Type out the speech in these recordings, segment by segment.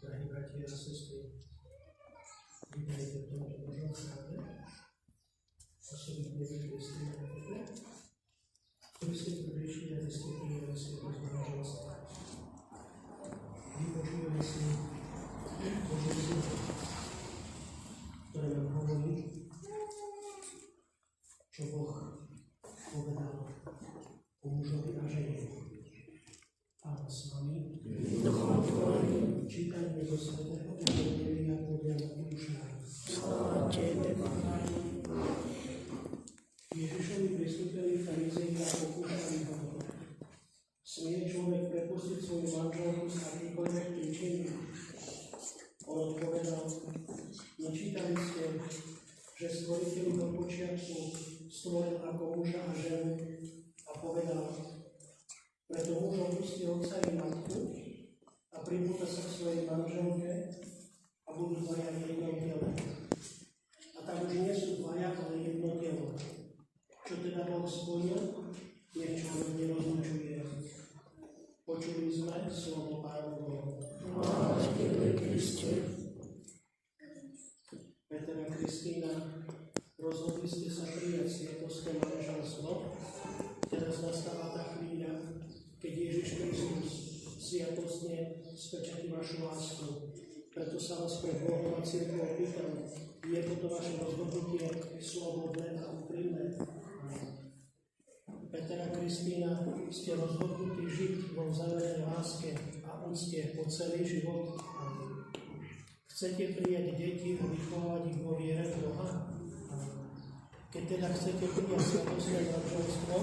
Drahí bratia a sestry, vítajte v tomto Božom chráme, osobitne vy, Kristína, ktorí ste tu prišli, aby ste prijali sviatosť manželstva. Vypočujeme si Božie slovo, ktoré nám hovorí, čo Boh povedal o mužovi a žene. Pán s vami. Čítajme do svätého Evanjelia podľa Matúša. Sláva Tebe, Pane. Ježišovi pristúpili farizei a pokúšali ho. Smie človek prepustiť svoju manželku z akýkoľvek príčiny? On odpovedal, nečítali ste, že Stvoriteľ do počiatku stvoril ako muža a ženu a povedal, preto muž opustí otca i matku a pripúta sa k svojej manželke a budú dvaja v jednom tele. A tak už nie sú dvaja, ale jedno telo. Čo teda Boh spojil, nech človek nerozlučuje. Počuli sme slovo Pánovo. Chvála Tebe, Kriste. Peter a Kristína, rozhodli ste sa prijať sviatostné manželstvo. Teraz nastáva tá chvíľa, keď Ježiš Kristus sviatostne spečatí vašu lásku. Preto sa vás pred Bohom a cirkvou pýtam, je toto vaše rozhodnutie slobodné a úprimné? Peter a Kristína, ste rozhodnutí žiť vo vzájomnej láske a úcte po celý život. Chcete prijať deti a vychovávať ich vo viere v Boha? Keď teda chcete prijať sviatostné manželstvo,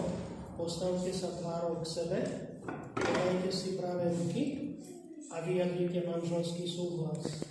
postavte sa tvárou k sebe, podajte si práve ruky a vyjadrite manželský súhlas.